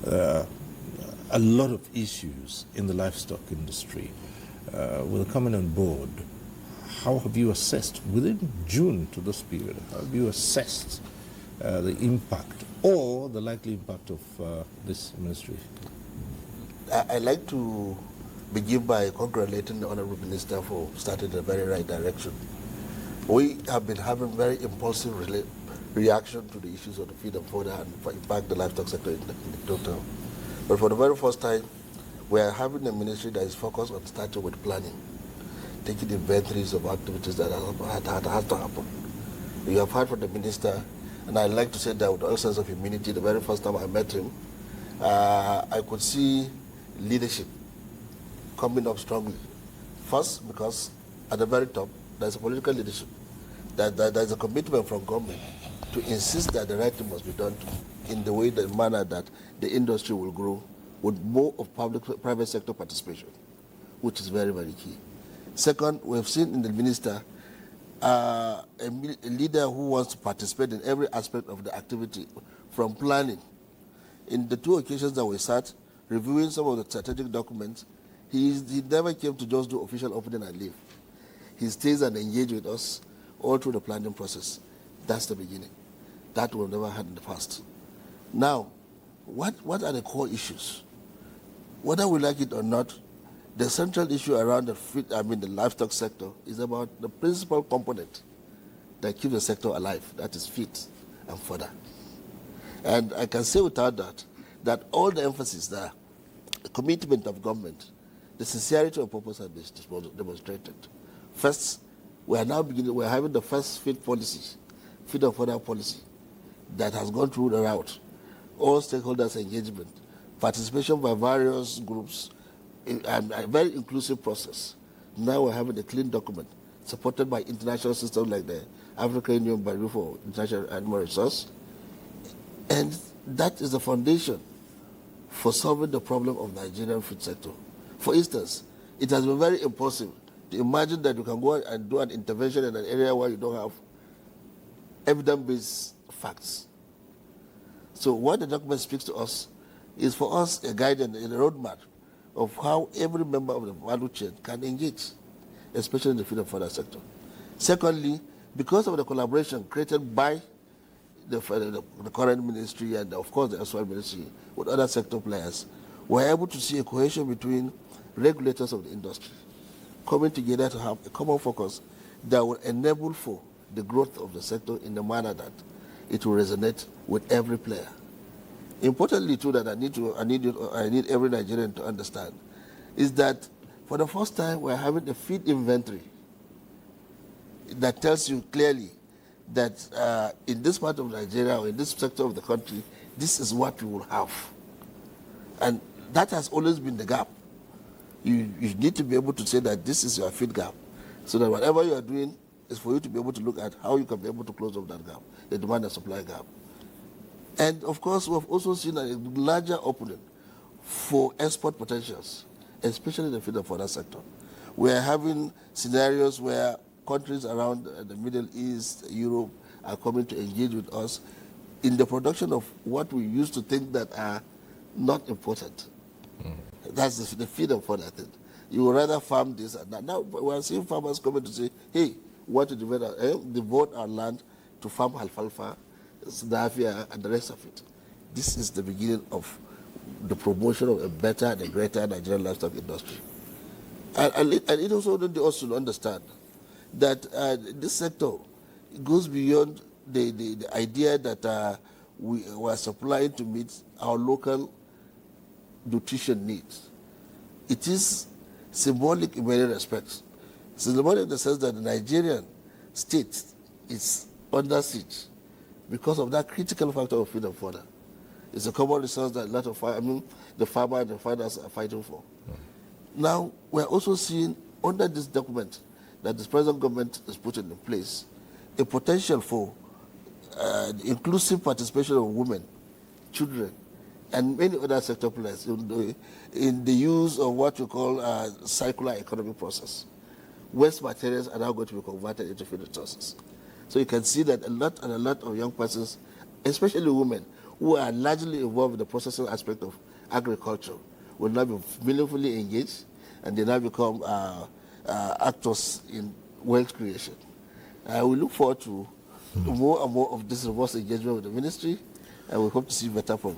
a lot of issues in the livestock industry. With coming on board, how have you assessed, within June to this period, how have you assessed the impact or the likely impact of this ministry? I'd like to begin by congratulating the Honorable Minister for starting in the very right direction. We have been having very impulsive reaction to the issues of the feed and fodder and, in fact, the livestock sector in the total. But for the very first time, we are having a ministry that is focused on starting with planning, taking inventories of activities that have to happen. You have heard from the minister, and I'd like to say that with all sense of humility, the very first time I met him, I could see leadership coming up strongly. First, because at the very top, there's a political leadership. There's a commitment from government to insist that the right thing must be done in the way, the manner that the industry will grow with more of private sector participation, which is very, very key. Second, we've seen in the minister a leader who wants to participate in every aspect of the activity, from planning. In the two occasions that we sat, reviewing some of the strategic documents, he never came to just do official opening and leave. He stays and engages with us all through the planning process. That's the beginning. That we've never had in the past. Now, what are the core issues? Whether we like it or not, the central issue around the livestock sector is about the principal component that keeps the sector alive, that is feed and fodder. And I can say without that all the emphasis there, the commitment of government, the sincerity of purpose has been demonstrated. First, we're having the first feed and fodder policy that has gone through the route. All stakeholders engagement, participation by various groups, and a very inclusive process. Now we're having a clean document supported by international systems like the African Union Bureau for International Animal Resource. And that is the foundation for solving the problem of the Nigerian food sector. For instance, it has been very impulsive to imagine that you can go and do an intervention in an area where you don't have evidence-based facts. So what the document speaks to us is for us a guidance, a roadmap of how every member of the value chain can engage, especially in the feed and fodder sector. Secondly, because of the collaboration created by the current ministry and, of course, the SY ministry with other sector players, we're able to see a cohesion between regulators of the industry coming together to have a common focus that will enable for the growth of the sector in the manner that it will resonate with every player. Importantly, too, that I need every Nigerian to understand is that for the first time we're having a feed inventory that tells you clearly that in this part of Nigeria or in this sector of the country, this is what we will have. And that has always been the gap. You need to be able to say that this is your feed gap, so that whatever you are doing is for you to be able to look at how you can be able to close up that gap, the demand and supply gap. And of course, we've also seen a larger opening for export potentials, especially in the feed and fodder sector. We are having scenarios where countries around the Middle East, Europe, are coming to engage with us in the production of what we used to think that are not important. That's the feed and fodder thing. You would rather farm this and that. Now we are seeing farmers coming to say, hey, we want to devote our land to farm alfalfa, Sidafia, and the rest of it. This is the beginning of the promotion of a better and a greater Nigerian livestock industry. And it also need us to understand that this sector goes beyond the idea that we are supplying to meet our local nutrition needs. It is symbolic in many respects. Symbolic in the sense that the Nigerian state is under siege because of that critical factor of feed and fodder. It's a common resource that a lot of the farmer and the farmers are fighting for. Now, we're also seeing under this document that the present government is putting in place a potential for the inclusive participation of women, children, and many other sector players in the use of what we call circular economic process. Waste materials are now going to be converted into feed resources. So you can see that a lot of young persons, especially women, who are largely involved in the processing aspect of agriculture will now be meaningfully engaged, and they now become actors in wealth creation. We look forward to more and more of this robust engagement with the ministry, and we hope to see better from